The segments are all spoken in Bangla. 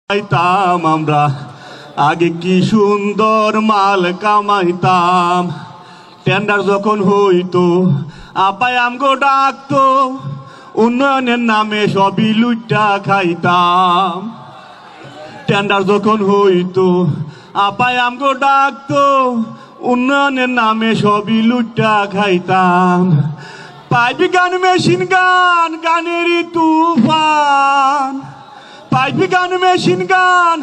কামাইতাম আমরা আগে কি সুন্দর মাল কামাইতাম। টেন্ডার যখন হইতো আপাই আমগো ডাকতো, উন্নয়নের নামে সবই লুইটা খাইতাম। টেন্ডার যখন হইতো আপাই আমগো ডাকতো, উন্নয়নের নামে সবই লুইটা খাইতাম। পাইপ গান মেশিন গান গানেরই তুফান, পাইপ গান মেশিন গান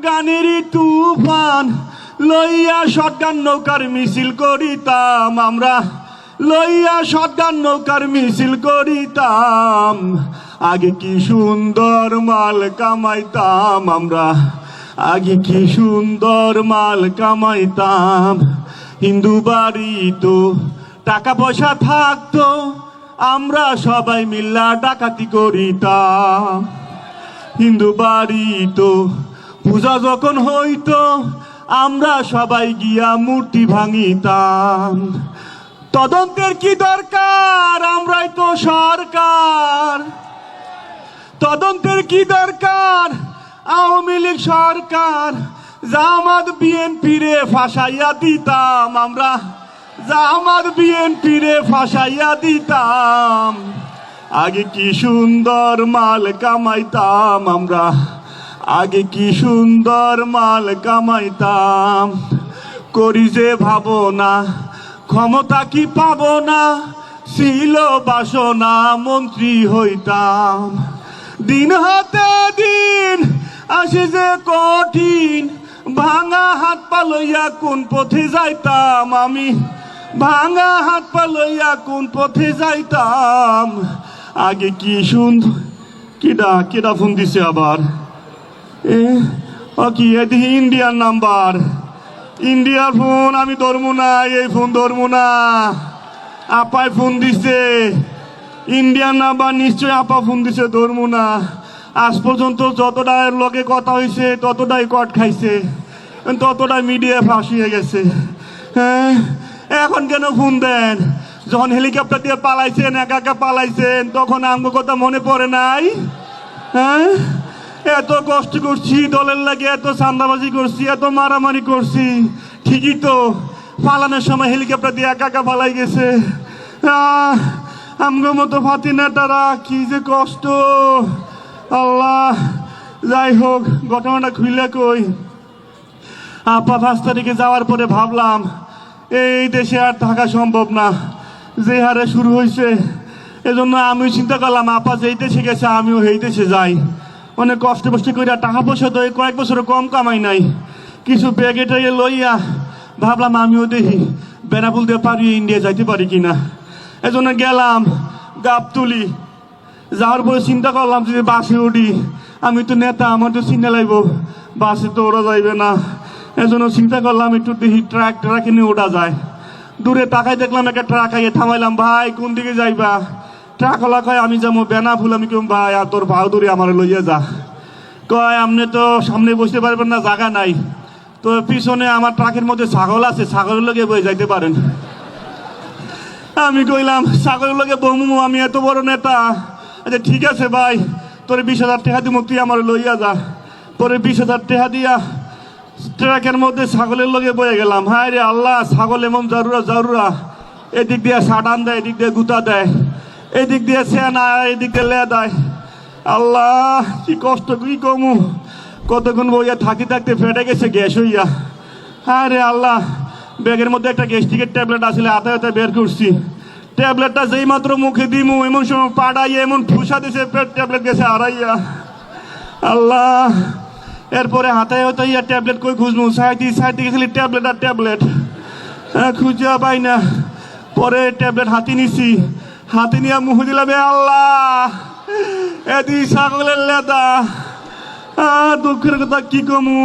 গানেরই তুফান, লইয়া শটগান নৌকার মিছিল করিতাম আমরা, লইয়া শটগান নৌকার মিছিল করিতাম। আগে কি সুন্দর মাল কামাইতাম আমরা, আগে কি সুন্দর মাল কামাইতাম। হিন্দু বাড়ি তো টাকা পয়সা থাকতো, আমরা সবাই মিল্লা ডাকাতি করিতাম। হিন্দু বাড়ি তো পূজা যখন হইতো, আমরা সবাই গিয়া মূর্তি ভাঙিতাম। তদন্তের কি দরকার, আমরাই তো সরকার। তদন্তের কি দরকার, আওয়ামী লীগ সরকার। জামাত বিএনপিরে ফাঁসাইয়া দিতাম আমরা, জামাত বিএনপিরে ফাঁসাইয়া দিতাম। আগে কি সুন্দর মাল কামাইতাম আমরা, আগে কি সুন্দর মাল কামাইতাম। করি যে ভাবনা ক্ষমতা কি পাবো না, ছিল বাসনা মন্ত্রী হইতাম। দিন হাতে দিন আসে যে কঠিন, ভাঙা হাত পা লইয়া কোন পথে যাইতাম আমি, ভাঙা হাত পা লইয়া কোন পথে যাইতাম। আগে কি সুন্দর, কিডা কিডা ফোন দিছে আবার, কি এদিকে ইন্ডিয়ার নাম্বার, ইন্ডিয়ার ফোন। আমি ধরবো না, এই ফোন ধরবো না। আপায় ফোন দিছে, ইন্ডিয়ান নাম্বার, নিশ্চয় আপা ফোন দিছে, ধরবো না। আজ পর্যন্ত যতটা লগে কথা হয়েছে ততটাই কট খাইছে, ততটাই মিডিয়া ফাঁসিয়ে গেছে। হ্যাঁ, এখন কেন ফোন দেন? যখন হেলিকপ্টার দিয়ে পালাইছেন, একা একা পালাইছেন, তখন আমগো কথা মনে পড়ে নাই? হ্যাঁ, এত কষ্ট করছি দলের লাগে, এত চান্দাবাজি করছি, এত মারামারি করছি, ঠিকই তো পালানোর সময় হেলিকপ্টার দিয়ে একা একা পালাই গেছে। আমগো মতো ফাতি নেতারা, কি যে কষ্ট আল্লাহ। যাই হোক, ঘটনাটা খুইলে কই, আপা 5 তারিখে যাওয়ার পরে ভাবলাম এই দেশে আর থাকা সম্ভব না, যে হারে শুরু হয়েছে। এজন্য আমিও চিন্তা করলাম, আপা যেই দেশে গেছে আমিও এই দেশে যাই। অনেক কষ্ট কষ্ট করে টাকা পয়সা তো কয়েক বছর কম কামাই নাই, কিছু ব্যাগে ট্যাগে লইয়া ভাবলাম আমিও দেখি বেনাপুল দিয়ে পারি ইন্ডিয়া যাইতে পারি কিনা। এজন্য গেলাম গাবতুলি। যাওয়ার পরে চিন্তা করলাম যে বাসে উঠি, আমি তো নেতা, আমার তো চিন্তা লাগবো, বাসে তো ওরা যাইবে না। এজন্য চিন্তা করলাম একটু দেখি ট্রাকে নিয়ে ওঠা যায়। দূরে তাকাই দেখলাম একটা ট্রাক আইয়ে, থামাইলাম, ভাই কোন দিকে যাইবা? ট্রাকওয়ালা কয় আমি যাবো বেনাফুল। আমি কেউ ভাই আর তোর ভাও দূরে আমার লইয়া যা। কয় আপনি তো সামনে বসতে পারবেন না, জায়গা নাই। তো পিছনে আমার ট্রাকের মধ্যে ছাগল আছে, ছাগলের লগে বয়ে যাইতে পারেন। আমি কইলাম ছাগলের লগে বমু, আমি এত বড় নেতা। আচ্ছা ঠিক আছে ভাই, তোর 20,000 টাকা দিব, তুই আমার লইয়া যা। পরে 20,000 টাকা দিয়া ট্রাকের মধ্যে ছাগলের লগে বয়ে গেলাম। হায় রে আল্লাহ, ছাগল এমন জরুরা জরুরা, এদিক দিয়ে সাটান দেয়, এদিক দিয়ে গুতা দেয়, এদিক দিয়ে সেনা, এদিক দিয়ে লে দেয়। আল্লাহ কি কষ্ট, কি কমু। কতক্ষণ বইয়া থাকি থাকতে ফেটে গেছে গ্যাস হইয়া। হ্যাঁ রে আল্লাহ, ব্যাগের মধ্যে একটা গ্যাস্ট্রিকের ট্যাবলেট আসলে হাতে হাতে বের করছি। ট্যাবলেটটা যেই মাত্র মুখে দিমু, এমন সময় পাড়াই এমন ফুসা দিছে, ট্যাবলেট গেছে হারাইয়া। আল্লাহ, এরপরে হাতে হাতে ইয়া ট্যাবলেট কই খুঁজবো, সাইড দিয়ে খালি ট্যাবলেট আর ট্যাবলেট, খুঁজা পাই না। পরে ট্যাবলেট হাতে নিছি, হাতে নিয়ে মুখে দিলাম, আল্লাহ এদি ছাগলের লেদা। দুঃখের কথা কি কমু।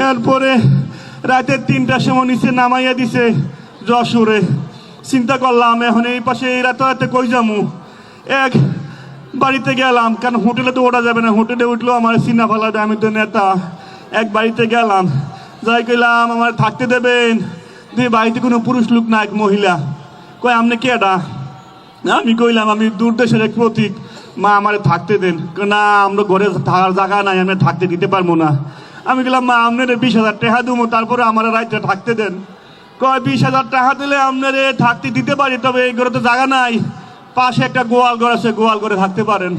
এরপরে রাতে 3টার সময় নিচে নামাইয়া দিছে যশোরে। চিন্তা করলাম এখন এই পাশে এই রাতে কই যামু। এক বাড়িতে গেলাম, কারণ হোটেলে তো ওঠা যাবে না, হোটেলে উঠলেও আমার চিনা ফালাবে, আমি তো নেতা। এক বাড়িতে গেলাম, যাই কইলাম আমার থাকতে দেবেন। বাড়িতে কোনো পুরুষ লোক না, এক মহিলা। কয় আপনি কে এটা? আমি কইলাম আমি দূর দেশের এক প্রতীক, মা আমারে থাকতে দেন। না আমরা ঘরে থাকার জায়গা নাই, আমি থাকতে দিতে পারবো না। আমি গেলাম মা আপনার 20,000 টাকা দেবো, তারপরে আমার রাইতে থাকতে দেন। কয় 20,000 টাকা দিলে আপনার থাকতে দিতে পারি, তবে এই ঘরে তো জায়গা নাই, পাশে একটা গোয়াল ঘর আছে, গোয়াল ঘরে থাকতে পারেন।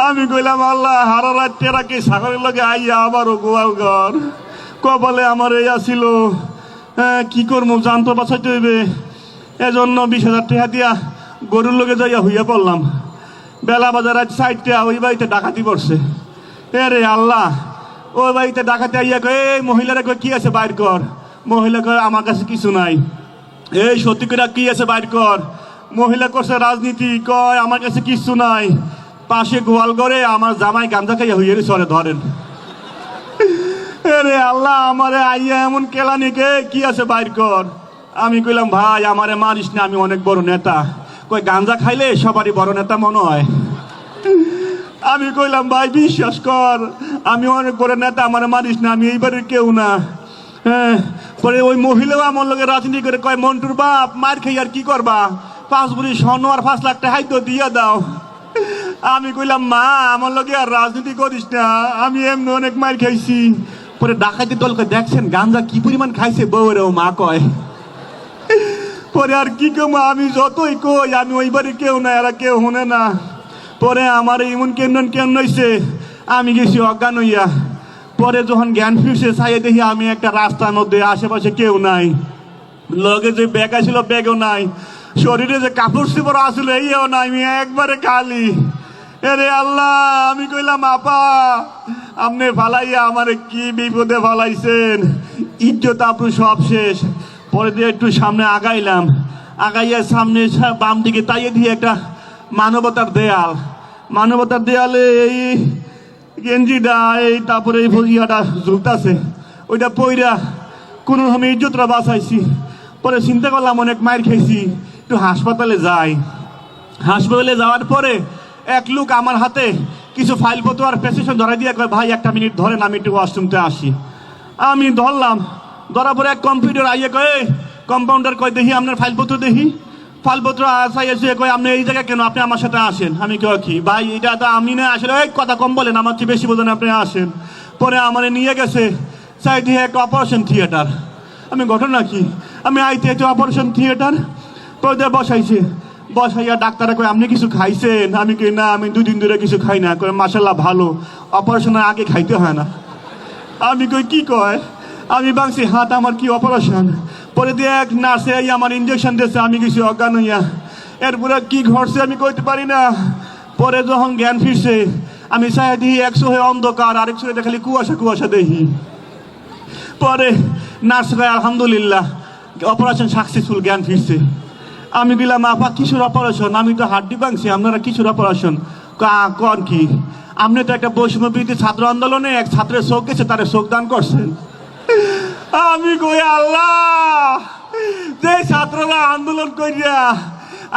আমি কইলাম আল্লাহ হারা রাত টেরা কি সাগরের লগে আইয়া আবারও গোয়াল ঘর, কপালে আমার এই আসিল। হ্যাঁ কি করবো, জান তো বাঁচাইতে হইবে। এজন্য 20,000 টাকা দিয়া গরুর লগে যাইয়া হইয়া পড়লাম। বেলা বাজার রাত 4টা, ওই বাড়িতে ডাকাতি পড়ছে। এ রে আল্লাহ, ওই বাড়িতে ডাকাতি আইয়া কয় এই মহিলারা কয় কি আছে বাইর কর। মহিলা কয় আমার কাছে কিছু নাই। এই সত্যি করে কি আছে বাইর কর। মহিলা করছে রাজনীতি, কয় আমার কাছে কিছু নাই। পাশে গোয়াল ঘরে আমার জামাই গাঞ্জা খাইয়া হইয়া চলে ধরেন। রে আল্লাহ, আমারে আইয়া এমন কেলানি কে কি আছে বাইর কর। আমি কইলাম ভাই আমারে মারিস না, আমি অনেক বড় নেতা। কই গাঞ্জা খাইলে সবারই বড় নেতা মনে হয়। আমি কইলাম ভাই বিশ্বাস কর, আমি অনেক বড় নেতা, আমারে মারিস না, আমি এইবারের কেউ না। হ্যাঁ, পরে ওই মহিলাও আমার লগে রাজনীতি করে কয় মন্টুর বাপ মার খাই আর কি করবা, 5 ভরি স্বর্ণ আর 5 লাখ টাকা হাইতো দিয়ে দাও। আমি কইলাম মা আমার লগে আর রাজনীতি করিস না, আমি এমনি অনেক মার খাইছি। পরে ডাকাতি দলকে দেখছেন গাঞ্জা কি পরিমাণ খাইছে, বউরেও মা কয়। পরে আর কি কমা, আমি যতই কই আমি ওইবারে কেউ না, এরা কেউ শুনে না। পরে আমার এমন কেন হইছে, আমি গেছি অজ্ঞান হইয়া। পরে যখন জ্ঞান ফিরছে চাইয়ে দেখি আমি একটা রাস্তার মধ্যে, আশেপাশে কেউ নাই, লগে যে ব্যাগ আসছিল ব্যাগও নাই, শরীরে যে কাপড় চোপড় আসলো এইও নাই, আমি একবারে খালি। এরে আল্লাহ, আমি কইলাম আপা আপনি ফালাইয়া আমারে কি বিপদে ফালাইছেন, ইজ্জত আপনি সব শেষ। পরে দিয়ে একটু সামনে আগাইলাম, আগাইয়া সামনে বাম দিকে তাইয়ে দিয়ে একটা মানবতার দেয়াল, মানবতার দেয়ালে এই গেঞ্জিটা এই তারপরে এই ভজিয়াটা ঝুলতাছে, ওইটা পইরা কোনো সময় ইজ্জতটা বাঁচাইছি। পরে চিন্তা করলাম অনেক মায়ের খেয়েছি, একটু হাসপাতালে যাই। হাসপাতালে যাওয়ার পরে এক লোক আমার হাতে কিছু ফাইলপত্র আর প্রেসক্রিপশন ধরাই দিয়ে কয় ভাই 1 মিনিট ধরেন, আমি একটু ওয়াশরুমতে আসি। আমি ধরলাম, ধরার পরে এক কম্পিউটার আইয়ে কয়, কম্পাউন্ডার কয় দেখি আপনার ফাইলপত্র দেখি। ফাইলপত্র আসাইছে, কয় আপনি এই জায়গায় কেন, আপনি আমার সাথে আসেন। আমি কয় কি ভাই এটা তো আমি না, আসলে এই কথা কম বলেন, আমার চেয়ে বেশি বোঝেন, আপনি আসেন। পরে আমার নিয়ে গেছে চাই দিয়ে একটা অপারেশন থিয়েটার। আমি ঘটনা কি, আমি আইতে অপারেশন থিয়েটার পরে বসাইছে, বসাইয়া ডাক্তারে কয় আপনি কিছু খাইছেন। আমি কই না, আমি 2 দিন ধরে কিছু খাই না। কয় মাশাল্লাহ ভালো, অপারেশনের আগে খাইতে হয় না। আমি কই কি কয়, আমি ভাবছি হাত আমার কি অপারেশন। পরে দিয়ে এক নার্সে আমার ইঞ্জেকশন দিয়েছে, আমি কিছু অজ্ঞান হইয়া। এরপরে কি ঘটছে আমি কইতে পারি না। পরে যখন জ্ঞান ফিরছে আমি চাই দিই 100 হয়ে অন্ধকার, আরেক চোখে খালি কুয়াশা কুয়াশা দেখি। পরে নার্স কয় আলহামদুলিল্লাহ অপারেশন সাকসেসফুল, জ্ঞান ফিরছে। আমি দিলাম আপা কিশোর অপারেশন, আমি তো হাড্ডি ভাঙছি, আপনারা কিশোর অপারেশন কন কি, আপনি তো একটা বৈষম্য বিরোধী ছাত্র আন্দোলনে এক ছাত্রের চোখ গেছে, তারা চোখ দান করছেন। আমি কই আল্লাহ, যে ছাত্ররা আন্দোলন করিয়া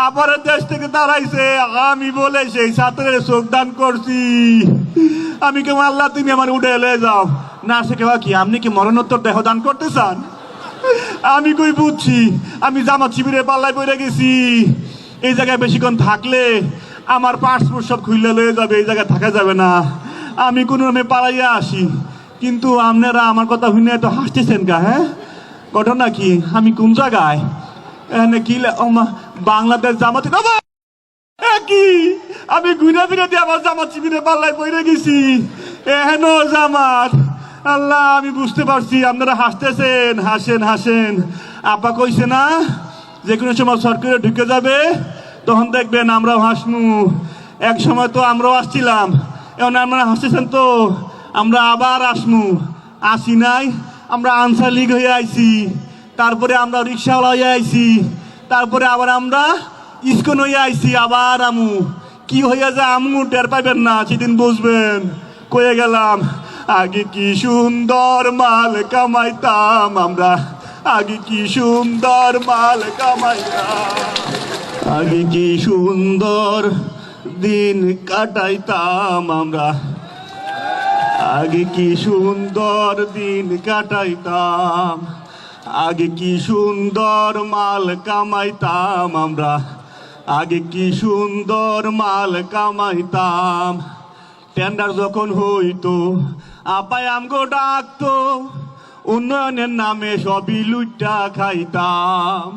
আবার দেশ থেকে দাঁড়াইছে, আমি বলে সেই ছাত্রের চোখ দান করছি। আমি কেমন আল্লাহ তুমি আমার উঠে এলে যাও না, সে কেউ কি আপনি কি মরণোত্তর দেহ দান করতে চান। আমি কই বুঝছি, আমি জামাত শিবিরে পাল্লায় পড়ে গেছি, এই জায়গায় বেশিক্ষণ থাকলে আমার পাসপোর্ট সব খুললে লয়ে যাবে, এই জায়গায় থাকা যাবে না। আমি কোনো রকমে পালাইয়া আসি, কিন্তু আপনারা আমার কথা শুনে এত হাসতেছেন গা। হ্যাঁ ঘটনা কি, আমি কোন জায়গায় এখানে কি বাংলাদেশ জামাত কি, আমি ঘুরে ফিরে দিয়ে আমার জামাত শিবিরে পাল্লায় পড়ে গেছি, এহেন জামাত। আল্লাহ আমি বুঝতে পারছি আপনারা হাসতেছেন, হাসেন হাসেন। আপা কইছে না যে কোনো সময় সরকারে ঢুকে যাবে, তখন দেখবেন আমরাও হাসমু। এক সময় তো আমরাও আসছিলাম, এখন আপনারা হাসতেছেন তো, আমরা আবার আসমু। আসি নাই, আমরা আনসার লীগ হয়ে আইছি, তারপরে আমরা রিক্সাওয়ালা হয়ে আইছি, তারপরে আবার আমরা ইস্কন হয়ে আইছি, আবার আমু। কি হইয়া যায় আমু টের পাইবেন না, সেদিন বুঝবেন। কয়ে গেলাম আগে কি সুন্দর মাল কামাইতাম আমরা, আগে কি সুন্দর মাল কামাইতাম, আগে কি সুন্দর দিন কাটাইতাম আমরা, আগে কি সুন্দর দিন কাটাইতাম, আগে কি সুন্দর মাল কামাইতাম আমরা, আগে কি সুন্দর মাল কামাইতাম, টেন্ডার যখন হইতো আপাই আমগো ডাকতো, উন্নয়নের নামে সবই লুইটা খাইতাম।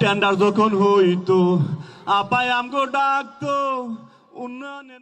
টেন্ডার যখন হইতো আপাই আমগো ডাকতো, উন্নয়নের